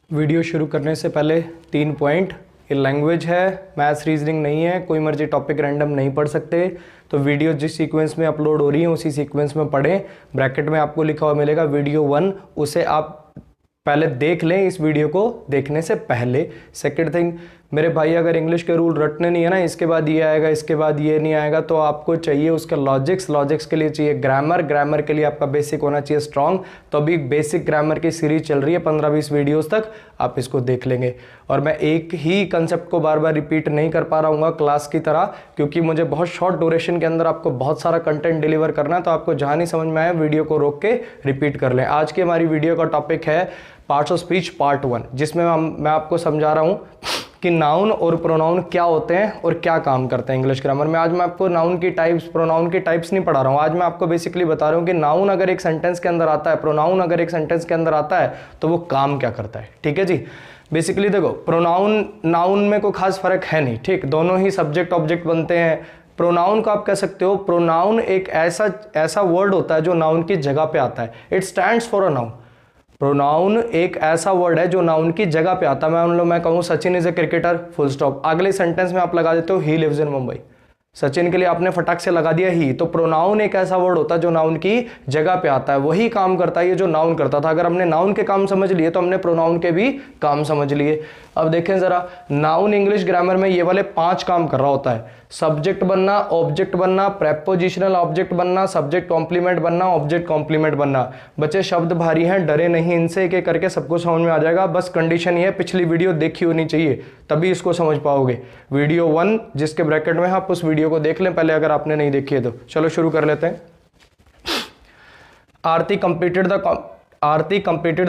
Video शुरू करने से पहले 3 पॉइंट। ये लैंग्वेज है, मैथ्स रीजनिंग नहीं है, कोई मर्जी टॉपिक रैंडम नहीं पढ़ सकते। तो वीडियो जिस सीक्वेंस में अपलोड हो रही है उसी सीक्वेंस में पढ़ें। ब्रैकेट में आपको लिखा हुआ मिलेगा वीडियो 1, उसे आप पहले देख लें इस वीडियो को देखने से पहले। सेकंड थिंग, मेरे भाई अगर इंग्लिश के रूल रटने नहीं है ना, इसके बाद ये आएगा इसके बाद ये नहीं आएगा, तो आपको चाहिए उसका लॉजिक्स के लिए चाहिए ग्रामर के लिए आपका बेसिक होना चाहिए स्ट्रांग। तो अभी बेसिक ग्रामर की सीरीज चल रही है 15-20 वीडियोस तक, आप इसको देख लेंगे। और मैं एक ही कंसेप्ट को बार बार रिपीट नहीं कर पा रहा हूँ क्लास की तरह, क्योंकि मुझे बहुत शॉर्ट ड्यूरेशन के अंदर आपको बहुत सारा कंटेंट डिलीवर करना है। तो आपको जहाँ नहीं समझ में आया वीडियो को रोक के रिपीट कर लें। आज की हमारी वीडियो का टॉपिक है पार्ट्स ऑफ स्पीच पार्ट 1, जिसमें मैं आपको समझा रहा हूँ कि नाउन और प्रोनाउन क्या होते हैं और क्या काम करते हैं इंग्लिश ग्रामर में। आज मैं आपको नाउन की टाइप्स, प्रोनाउन की टाइप्स नहीं पढ़ा रहा हूँ। आज मैं आपको बेसिकली बता रहा हूँ कि नाउन अगर एक सेंटेंस के अंदर आता है, प्रोनाउन अगर एक सेंटेंस के अंदर आता है तो वो काम क्या करता है। ठीक है जी। बेसिकली देखो, प्रोनाउन नाउन में कोई खास फर्क है नहीं, ठीक, दोनों ही सब्जेक्ट ऑब्जेक्ट बनते हैं। प्रोनाउन को आप कह सकते हो, प्रोनाउन एक ऐसा वर्ड होता है जो नाउन की जगह पे आता है। It stands for a noun. Pronoun एक ऐसा वर्ड है जो नाउन की जगह पे आता है। मैं कहूँ Sachin is a cricketer, full stop, अगले सेंटेंस में आप लगा देते हो he lives in Mumbai. Sachin के लिए आपने फटाक से लगा दिया ही। तो प्रोनाउन एक ऐसा वर्ड होता है जो नाउन की जगह पे आता है, वही काम करता है ये जो नाउन करता था। अगर हमने नाउन के काम समझ लिए तो हमने प्रोनाउन के भी काम समझ लिए। अब देखें जरा, नाउन इंग्लिश ग्रामर में ये वाले 5 काम कर रहा होता है। सब्जेक्ट बनना, ऑब्जेक्ट बनना, प्रेपोजिशनल ऑब्जेक्ट बनना, सब्जेक्ट कॉम्प्लीमेंट बनना, ऑब्जेक्ट कॉम्प्लीमेंट बनना। बच्चे शब्द भारी हैं, डरे नहीं इनसे, एक एक करके सबको समझ में आ जाएगा। बस कंडीशन ये है, पिछली वीडियो देखी होनी चाहिए तभी इसको समझ पाओगे। वीडियो 1 जिसके ब्रैकेट में है, आप उस वीडियो को देख लें पहले अगर आपने नहीं देखी है तो। चलो शुरू कर लेते हैं। Aarti completed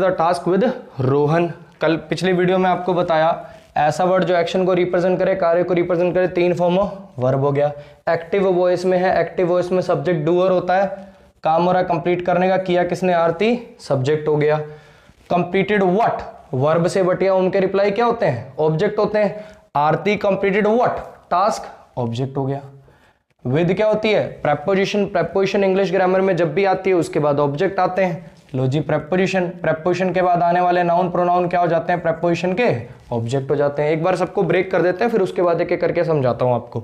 the task with Rohan. कल पिछली वीडियो में आपको बताया ऐसा वर्ड जो एक्शन को रिप्रेजेंट करे, कार्य को रिप्रेजेंट करे, 3 फॉर्म ऑफ वर्ब हो गया। एक्टिव वॉइस में है, एक्टिव वॉइस में सब्जेक्ट डूअर होता है, काम हो रहा है कंप्लीट करने का, किया किसने, आरती, सब्जेक्ट हो गया। कंप्लीटेड व्हाट, वर्ब से बटिया उनके रिप्लाई क्या होते हैं, ऑब्जेक्ट होते हैं। Aarti completed what, task, object हो गया। विद क्या होती है, प्रेपोजिशन। प्रेपोजिशन इंग्लिश ग्रामर में जब भी आती है उसके बाद ऑब्जेक्ट आते हैं। लो जी, प्रेपोजिशन के बाद आने वाले नाउन प्रोनाउन क्या हो जाते हैं, प्रेपोजिशन के ऑब्जेक्ट हो जाते हैं। एक बार सबको ब्रेक कर देते हैं, फिर उसके बाद एक एक करके समझाता हूं आपको।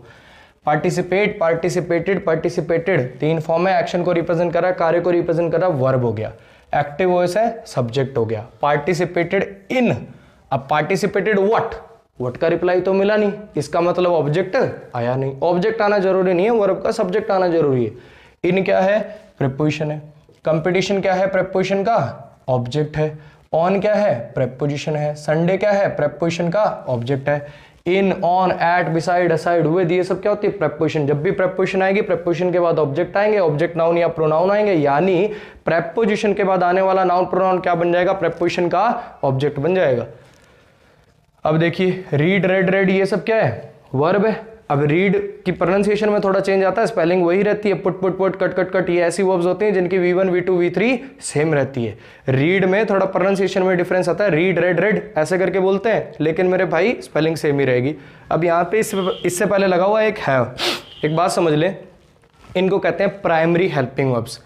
पार्टिसिपेट, पार्टिसिपेटेड 3 फॉर्म है। एक्शन को रिप्रेजेंट कर रहा है, कार्य को रिप्रेजेंट कर रहा है, वर्ब हो गया। एक्टिव वॉइस है, सब्जेक्ट हो गया। पार्टिसिपेटेड इन, अब पार्टिसिपेटेड व्हाट का रिप्लाई तो मिला नहीं, इसका मतलब ऑब्जेक्ट आया नहीं। ऑब्जेक्ट आना जरूरी नहीं है, वर्ब का सब्जेक्ट आना जरूरी है। इन क्या है, प्रेपोजिशन है। कंपटीशन क्या है, प्रेपोजिशन का ऑब्जेक्ट है। ऑन क्या है, प्रेपोजिशन है। संडे क्या है, प्रेपोजिशन का ऑब्जेक्ट है। In, on, at, beside, aside, with, ये सब क्या होती है, प्रेपोजिशन। जब भी प्रेपोजिशन आएगी, प्रेपोजिशन के बाद ऑब्जेक्ट आएंगे, ऑब्जेक्ट नाउन या प्रोनाउन आएंगे, यानी प्रेपोजिशन के बाद आने वाला नाउन प्रोनाउन क्या बन जाएगा, प्रेपोजिशन का ऑब्जेक्ट बन जाएगा। अब देखिए, रीड, रेड, ये सब क्या है, वर्ब है। अब रीड की प्रोनाउंसिएशन में थोड़ा चेंज आता है, स्पेलिंग वही रहती है, पुट, कट, ये ऐसी वर्ब्स होती हैं जिनकी V1, V2, V3 सेम रहती है। रीड में थोड़ा प्रोनाउंसिएशन में डिफरेंस आता है, रीड, रेड ऐसे करके बोलते हैं, लेकिन मेरे भाई स्पेलिंग सेम ही रहेगी। अब यहाँ पे इससे पहले लगा हुआ एक है, एक बात समझ लें, इनको कहते हैं प्राइमरी हेल्पिंग वर्ब्स।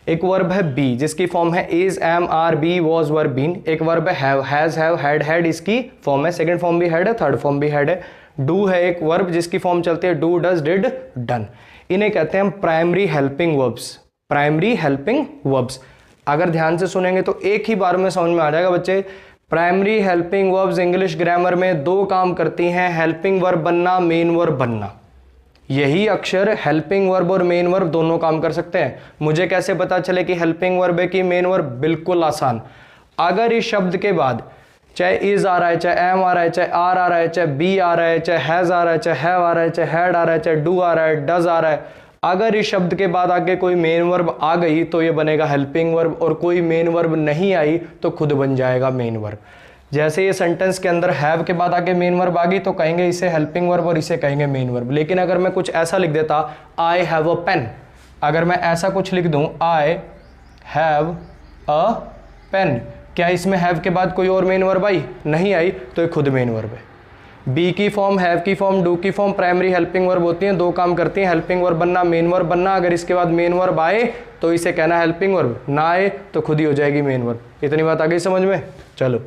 एक वर्ब है बी जिसकी फॉर्म है is, am, are, be, was, were, been. एक वर्ब है हैव, हैज, हैव, हैड, इसकी फॉर्म है, सेकंड फॉर्म भी हैड है, थर्ड फॉर्म भी हैड है। डू है एक वर्ब जिसकी फॉर्म चलती है डू, डज, डिड, डन। इन्हें कहते हैं primary helping verbs. Primary helping verbs अगर ध्यान से सुनेंगे तो एक ही बार में समझ में आ जाएगा बच्चे। Primary helping verbs English grammar में 2 काम करती हैं, हेल्पिंग वर्ब बनना, मेन वर्ब बनना। यही अक्षर हेल्पिंग वर्ब और मेन वर्ब दोनों काम कर सकते हैं। मुझे कैसे पता चले कि हेल्पिंग वर्ब है कि मेन वर्ब, बिल्कुल आसान। अगर इस शब्द के बाद चाहे इज आ रहा है, चाहे एम आ रहा है, चाहे आर आ रहा है, चाहे बी आ रहा है, चाहे हैज आ रहा है, चाहे हैव आ रहा है, चाहे हैड आ रहा है, चाहे डू आ रहा है, डज आ रहा है, अगर इस शब्द के बाद आगे कोई मेन वर्ब आ गई तो ये बनेगा हेल्पिंग वर्ब, और कोई मेन वर्ब नहीं आई तो खुद बन जाएगा मेन वर्ब। जैसे ये सेंटेंस के अंदर हैव के बाद आगे मेन वर्ब आ गई तो कहेंगे इसे हेल्पिंग वर्ब और इसे कहेंगे मेन वर्ब। लेकिन अगर मैं कुछ ऐसा लिख देता, आई हैव अ पेन, अगर मैं ऐसा कुछ लिख दूं, आई हैव अ पेन, क्या इसमें हैव के बाद कोई और मेन वर्ब आई, नहीं आई, तो ये खुद मेन वर्ब है। बी की फॉर्म, हैव की फॉर्म, डू की फॉर्म प्राइमरी हेल्पिंग वर्ब होती हैं, 2 काम करती हैं, हेल्पिंग वर्ब बनना, मेन वर्ब बनना। अगर इसके बाद मेन वर्ब आए तो इसे कहना हेल्पिंग वर्ब, ना आए तो खुद ही हो जाएगी मेन वर्ब। इतनी बात आ गई समझ में। चलो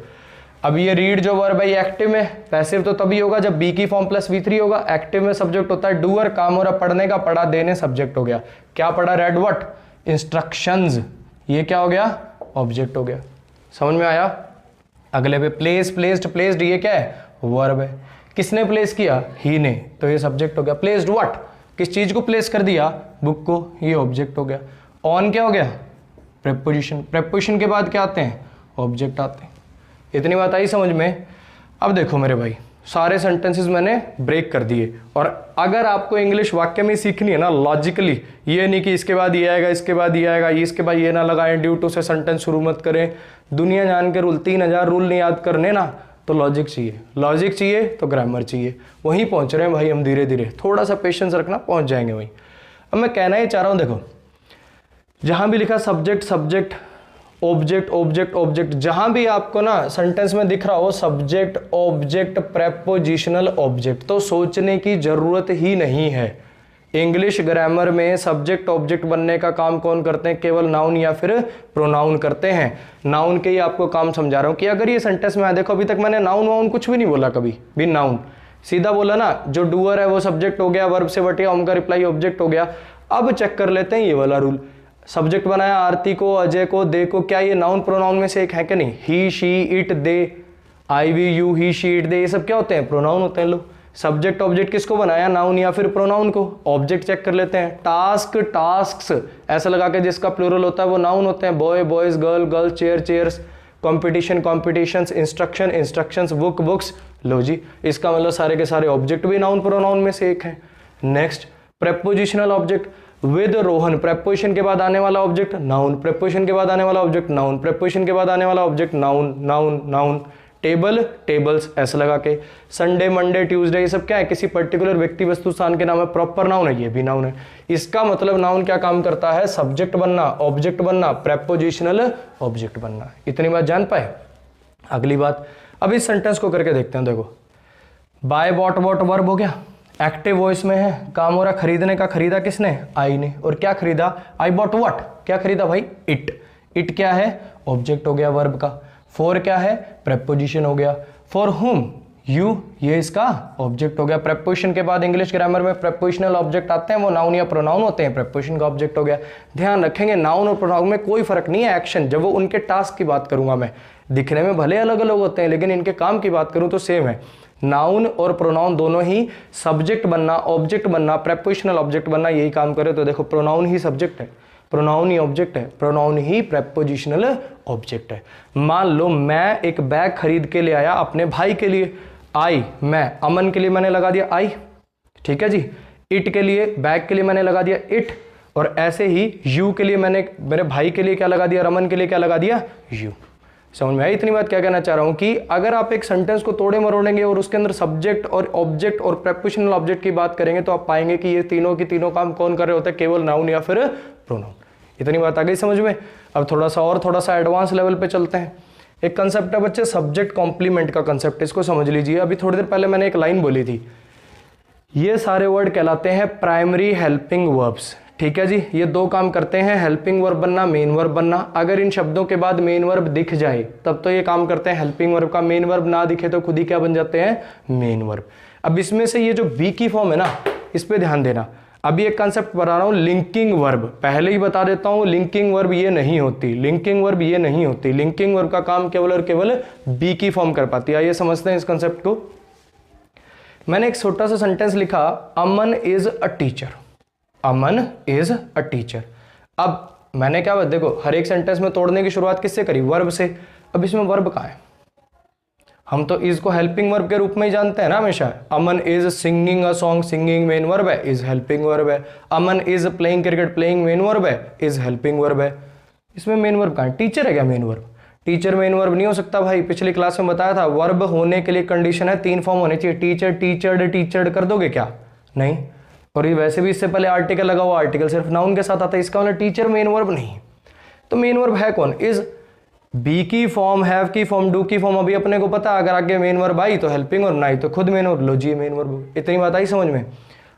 अब ये रीड जो वर्ब है ये एक्टिव में, पैसिव तो तभी होगा जब बी की फॉर्म प्लस V3 होगा। एक्टिव में सब्जेक्ट होता है डूअर, काम हो रहा पढ़ने का, पढ़ा देने सब्जेक्ट हो गया। क्या पढ़ा? Red what? इंस्ट्रक्शंस, ये क्या हो गया? ऑब्जेक्ट हो गया। समझ में आया? अगले पे प्लेस, प्लेस्ड, प्लेस्ड ये क्या है? वर्ब है। किसने प्लेस किया? ही ने, तो ये सब्जेक्ट हो गया। Placed what? किस चीज को प्लेस कर दिया? बुक को, ये ऑब्जेक्ट हो गया। ऑन क्या हो गया? प्रेपोजिशन। प्रेपोजिशन के बाद क्या आते हैं? ऑब्जेक्ट आते हैं। इतनी बात आई समझ में? अब देखो मेरे भाई, सारे सेंटेंसेस मैंने ब्रेक कर दिए, और अगर आपको इंग्लिश वाक्य में सीखनी है ना लॉजिकली, ये नहीं कि इसके बाद ये आएगा, इसके बाद ये आएगा, इसके बाद ये ना लगाएं, ड्यू टू से सेंटेंस शुरू मत करें, दुनिया जान के रूल, 3000 रूल नहीं याद करने ना, तो लॉजिक चाहिए। लॉजिक चाहिए तो ग्रामर चाहिए। वहीं पहुंच रहे हैं भाई हम धीरे धीरे, थोड़ा सा पेशेंस रखना, पहुंच जाएंगे वहीं। अब मैं कहना ही चाह रहा हूं, देखो जहां भी लिखा subject subject, object object object, जहां भी आपको ना सेंटेंस में दिख रहा हो सब्जेक्ट ऑब्जेक्ट प्रेपोजिशनल ऑब्जेक्ट, तो सोचने की जरूरत ही नहीं है। इंग्लिश ग्रामर में सब्जेक्ट ऑब्जेक्ट बनने का काम कौन करते हैं? केवल नाउन या फिर प्रोनाउन करते हैं। नाउन के ही आपको काम समझा रहा हूं कि अगर ये सेंटेंस में देखो, अभी तक मैंने नाउन वाउन कुछ भी नहीं बोला, कभी भी नाउन, सीधा बोला ना, जो डूअर है वो सब्जेक्ट हो गया, वर्ब से बट गया, उनका रिप्लाई ऑब्जेक्ट हो गया। अब चेक कर लेते हैं ये वाला रूल। सब्जेक्ट बनाया आरती को, अजय को, दे को, क्या ये नाउन प्रोनाउन में से एक है कि नहीं? He, she, it, they, I, we, you, he, she, it, they, ये सब क्या होते हैं? प्रोनाउन होते हैं। लो, सब्जेक्ट ऑब्जेक्ट किसको बनाया? नाउन या फिर प्रोनाउन को। ऑब्जेक्ट चेक कर लेते हैं। टास्क, टास्क्स ऐसा लगा के जिसका प्लूरल होता है वो नाउन होते हैं। Boy, boys, girl, girl, chair, chairs, competition, competitions, instruction, instructions, book, books. लो जी, इसका मतलब सारे के सारे ऑब्जेक्ट भी नाउन प्रोनाउन में से एक है। Next, prepositional object with Rohan, preposition के बाद आने वाला ऑब्जेक्ट नाउन, प्रेपोजिशन के बाद आने वाला ऑब्जेक्ट नाउन, प्रेपोजिशन के बाद आने वाला object noun, noun, noun. Table, tables ऐसे लगा के। संडे, मंडे, ट्यूसडे, ये सब क्या है? किसी पर्टिकुलर व्यक्ति वस्तु स्थान के नाम है, प्रॉपर नाउन है, ये भी नाउन है। इसका मतलब नाउन क्या काम करता है? सब्जेक्ट बनना, ऑब्जेक्ट बनना, प्रेपोजिशनल ऑब्जेक्ट बनना। इतनी बात जान पाए? अगली बात, अब इस सेंटेंस को करके देखते हैं। देखो, बाय बॉट वॉट वर्ब हो गया, एक्टिव वॉइस में है, काम हो रहा खरीदने का। खरीदा किसने? आई ने। और क्या खरीदा? आई बॉट व्हाट, क्या खरीदा भाई? इट। इट क्या है? ऑब्जेक्ट हो गया वर्ब का। फॉर क्या है? प्रेपोजिशन हो गया। फॉर हुम, यू, ये इसका ऑब्जेक्ट हो गया। प्रेपोजिशन के बाद इंग्लिश ग्रामर में प्रेपोजिशनल ऑब्जेक्ट आते हैं, वो नाउन या प्रोनाउन होते हैं, प्रेपोजिशन का ऑब्जेक्ट हो गया। ध्यान रखेंगे नाउन और प्रोनाउन में कोई फर्क नहीं है एक्शन, जब वो उनके टास्क की बात करूंगा मैं, दिखने में भले अलग अलग होते हैं लेकिन इनके काम की बात करूं तो सेम है। नाउन और प्रोनाउन दोनों ही सब्जेक्ट बनना, ऑब्जेक्ट बनना, प्रेपोजिशनल ऑब्जेक्ट बनना, यही काम करे। तो देखो, प्रोनाउन ही सब्जेक्ट है, प्रोनाउन ही ऑब्जेक्ट है, प्रोनाउन ही प्रेपोजिशनल ऑब्जेक्ट है। मान लो मैं एक बैग खरीद के ले आया अपने भाई के लिए, आई, मैं, अमन के लिए मैंने लगा दिया आई, ठीक है जी। इट के लिए, बैग के लिए मैंने लगा दिया इट, और ऐसे ही यू के लिए मैंने मेरे भाई के लिए क्या लगा दिया? रमन के लिए क्या लगा दिया? यू। समझ में आई इतनी बात? क्या कहना चाह रहा हूं कि अगर आप एक सेंटेंस को तोड़े मरोड़ेंगे और उसके अंदर सब्जेक्ट और ऑब्जेक्ट और प्रेपोजिशनल ऑब्जेक्ट की बात करेंगे तो आप पाएंगे कि ये तीनों की तीनों काम कौन कर रहे होते हैं? केवल नाउन या फिर प्रोनाउन। इतनी बात आ गई समझ में? अब थोड़ा सा एडवांस लेवल पे चलते हैं। एक कंसेप्ट है बच्चे, सब्जेक्ट कॉम्प्लीमेंट का कंसेप्ट, इसको समझ लीजिए। अभी थोड़ी देर पहले मैंने एक लाइन बोली थी, ये सारे वर्ड कहलाते हैं प्राइमरी हेल्पिंग वर्ब्स, ठीक है जी। ये दो काम करते हैं, हेल्पिंग वर्ब बनना, मेन वर्ब बनना। अगर इन शब्दों के बाद मेन वर्ब दिख जाए तब तो ये काम करते हैं हेल्पिंग वर्ब का। मेन वर्ब ना दिखे तो खुद ही क्या बन जाते हैं? Main verb. अब इसमें से ये जो बी की फॉर्म है ना, इस पे ध्यान देना। अभी एक कंसेप्ट बता रहा हूं, लिंकिंग वर्ब। पहले ही बता देता हूं, लिंकिंग वर्ब ये नहीं होती, लिंकिंग वर्ब ये नहीं होती। लिंकिंग वर्ब का काम केवल और केवल बी की फॉर्म कर पाती है। आइए समझते हैं इस कंसेप्ट को। मैंने एक छोटा सा सेंटेंस लिखा, Aman is a teacher, Aman is a teacher. अब मैंने क्या, देखो हर एक सेंटेंस में तोड़ने की शुरुआत किससे करी? वर्ब से। अब इसमें वर्ब कहाँ है? हम तो इज को हेल्पिंग वर्ब के रूप में ही जानते हैं ना हमेशा। Aman is singing a song, singing main verb है, इज हेल्पिंग वर्ब है। Aman is playing cricket, playing main verb है, इज हेल्पिंग वर्ब है। इसमें मेन वर्ब कहाँ है? टीचर है क्या main verb? Teacher main verb नहीं हो सकता भाई। पिछली क्लास में बताया था, वर्ब होने के लिए कंडीशन है, 3 फॉर्म होने चाहिए। टीचर, टीचर्ड, टीचर्ड कर दोगे क्या? नहीं। और ये वैसे भी इससे पहले आर्टिकल लगा हुआ, आर्टिकल सिर्फ नाउन के साथ आता है, इसका मतलब टीचर मेन वर्ब नहीं। तो मेन वर्ब है कौन? इज, बी की फॉर्म, हैव की फॉर्म, डू की फॉर्म अभी अपने को पता। अगर आगे मेन वर्ब आई तो हेल्पिंग वर्ब, ना आई तो खुद मेन वर्ब। लो जी, मेन वर्ब। इतनी बात आई समझ में?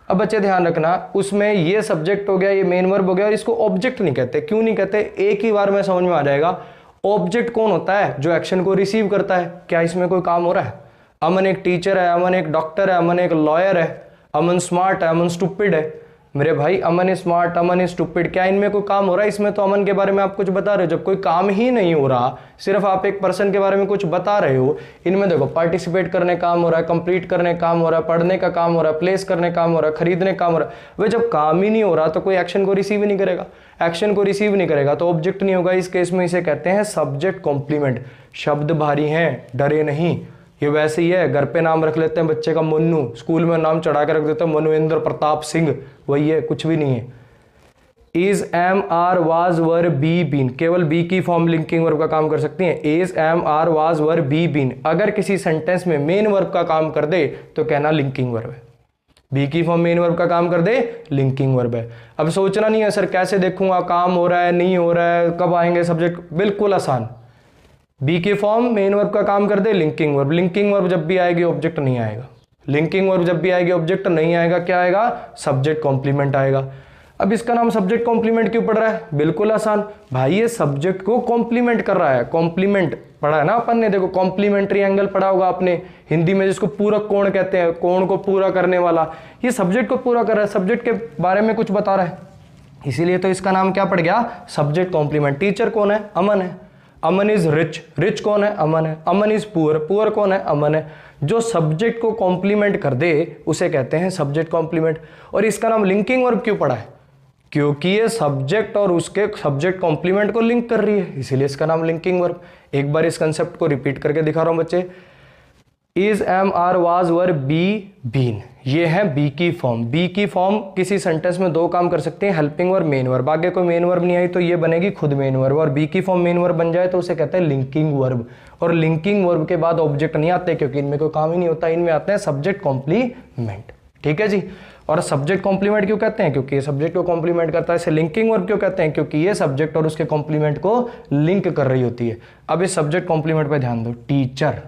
अब बच्चे ध्यान रखना, उसमें ये सब्जेक्ट हो गया, ये मेन वर्ब हो गया, और इसको ऑब्जेक्ट नहीं कहते। क्यों नहीं कहते? एक ही बार में समझ में आ जाएगा। ऑब्जेक्ट कौन होता है? जो एक्शन को रिसीव करता है। क्या इसमें कोई काम हो रहा है? अमन एक टीचर है, अमन एक डॉक्टर है, अमन एक लॉयर है, अमन स्मार्ट है, अमन स्टूपिड है। मेरे भाई Aman is smart, Aman is stupid, क्या इनमें कोई काम हो रहा है? इसमें तो अमन के बारे में आप कुछ बता रहे हो। जब कोई काम ही नहीं हो रहा, सिर्फ आप एक पर्सन के बारे में कुछ बता रहे हो, इनमें देखो पार्टिसिपेट करने काम हो रहा है, कंप्लीट करने काम हो रहा है, पढ़ने का काम हो रहा है, प्लेस करने काम हो रहा है, खरीदने काम हो रहा है। वह जब काम ही नहीं हो रहा तो कोई एक्शन को रिसीव ही नहीं करेगा। एक्शन को रिसीव नहीं करेगा तो ऑब्जेक्ट नहीं होगा। इस केस में इसे कहते हैं सब्जेक्ट कॉम्प्लीमेंट। शब्द भारी हैं, डरे नहीं। ये वैसे ही है, घर पे नाम रख लेते हैं बच्चे का मन्नू, स्कूल में नाम चढ़ा के रख देते हैं मनुएंद्र प्रताप सिंह, वही है, कुछ भी नहीं है। Is, am, are, was, were, be, been, केवल बी की फॉर्म लिंकिंग वर्ब का काम कर सकती है। Is, am, are, was, were, be, been अगर किसी सेंटेंस में मेन वर्ब का काम कर दे तो कहना लिंकिंग वर्ब है। बी की फॉर्म मेन वर्ब का काम कर दे, लिंकिंग वर्ब है। अब सोचना नहीं है सर कैसे देखूंगा, काम हो रहा है नहीं हो रहा है, कब आएंगे सब्जेक्ट, बिल्कुल आसान। बी के फॉर्म मेन वर्ब का काम कर दे, लिंकिंग वर्ब। लिंकिंग वर्ब जब भी आएगी ऑब्जेक्ट नहीं आएगा। लिंकिंग वर्ब जब भी आएगी ऑब्जेक्ट नहीं आएगा, क्या आएगा? सब्जेक्ट कॉम्प्लीमेंट आएगा। अब इसका नाम सब्जेक्ट कॉम्प्लीमेंट क्यों पड़ रहा है? बिल्कुल आसान भाई, ये सब्जेक्ट को कॉम्प्लीमेंट कर रहा है। कॉम्प्लीमेंट पढ़ा है ना अपन ने, देखो कॉम्प्लीमेंट्री एंगल पढ़ा होगा आपने हिंदी में, जिसको पूरक कोण कहते हैं, कोण को पूरा करने वाला। ये सब्जेक्ट को पूरा कर रहा है, सब्जेक्ट के बारे में कुछ बता रहा है, इसीलिए तो इसका नाम क्या पड़ गया? Subject complement. टीचर कौन है? अमन है। अमन इज रिच, रिच कौन है? अमन है। अमन इज पुअर, पुअर कौन है? अमन है। जो सब्जेक्ट को कॉम्प्लीमेंट कर दे उसे कहते हैं सब्जेक्ट कॉम्प्लीमेंट। और इसका नाम लिंकिंग वर्ब क्यों पड़ा है? क्योंकि ये सब्जेक्ट और उसके सब्जेक्ट कॉम्प्लीमेंट को लिंक कर रही है, इसीलिए इसका नाम लिंकिंग वर्ब। एक बार इस कंसेप्ट को रिपीट करके दिखा रहा हूं बच्चे। Is, am, are, was, were, be, been, ये है बी की फॉर्म। बी की फॉर्म किसी सेंटेंस में दो काम कर सकते हैं, हेल्पिंग वर्ब, मेन वर्ब। आगे कोई मेन वर्ब नहीं आई तो ये बनेगी खुद मेन वर्ब, और बी की फॉर्म मेन वर्ब बन जाए तो उसे कहते हैं लिंकिंग वर्ब। और लिंकिंग वर्ब के बाद ऑब्जेक्ट नहीं आते क्योंकि इनमें कोई काम ही नहीं होता, इनमें आते हैं सब्जेक्ट कॉम्प्लीमेंट। ठीक है जी। और सब्जेक्ट कॉम्प्लीमेंट क्यों कहते हैं? क्योंकि ये सब्जेक्ट को कॉम्प्लीमेंट करता है। इसे लिंकिंग वर्ब क्यों कहते हैं? क्योंकि ये सब्जेक्ट और उसके कॉम्प्लीमेंट को लिंक कर रही होती है। अब इस सब्जेक्ट कॉम्प्लीमेंट पे ध्यान दो। टीचर,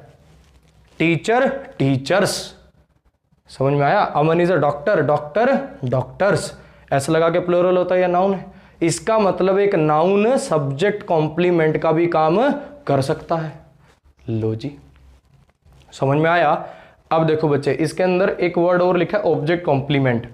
टीचर, टीचर्स, समझ में आया? Aman is a doctor, doctor, doctors. ऐसा लगा के प्लूरल होता है या नाउन है? इसका मतलब एक नाउन सब्जेक्ट कॉम्प्लीमेंट का भी काम कर सकता है। लो जी, समझ में आया? अब देखो बच्चे, इसके अंदर एक वर्ड और लिखा है ऑब्जेक्ट कॉम्प्लीमेंट।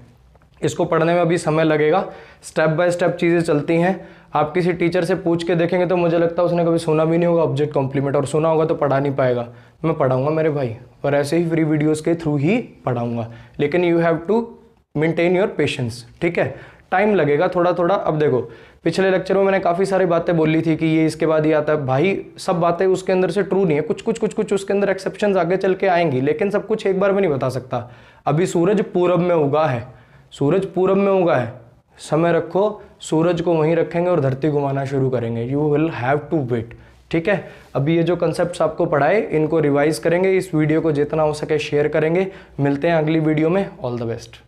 इसको पढ़ने में अभी समय लगेगा, स्टेप बाय स्टेप चीजें चलती हैं। आप किसी टीचर से पूछ के देखेंगे तो मुझे लगता है उसने कभी सुना भी नहीं होगा ऑब्जेक्ट कॉम्प्लीमेंट, और सुना होगा तो पढ़ा नहीं पाएगा। मैं पढ़ाऊंगा मेरे भाई, और ऐसे ही फ्री वीडियोस के थ्रू ही पढ़ाऊंगा, लेकिन you have to maintain your patience. ठीक है, टाइम लगेगा थोड़ा थोड़ा। अब देखो, पिछले लेक्चर में मैंने काफ़ी सारी बातें बोली थी कि ये इसके बाद ही आता है। भाई सब बातें उसके अंदर से ट्रू नहीं है, कुछ कुछ उसके अंदर एक्सेप्शंस आगे चल के आएंगी, लेकिन सब कुछ एक बार में नहीं बता सकता। अभी सूरज पूरब में उगा है, सूरज पूरब में उगा है, समय रखो, सूरज को वहीं रखेंगे और धरती घुमाना शुरू करेंगे। You will have to wait. ठीक है, अभी ये जो कंसेप्ट्स आपको पढ़ाए इनको रिवाइज करेंगे, इस वीडियो को जितना हो सके शेयर करेंगे। मिलते हैं अगली वीडियो में, ऑल द बेस्ट।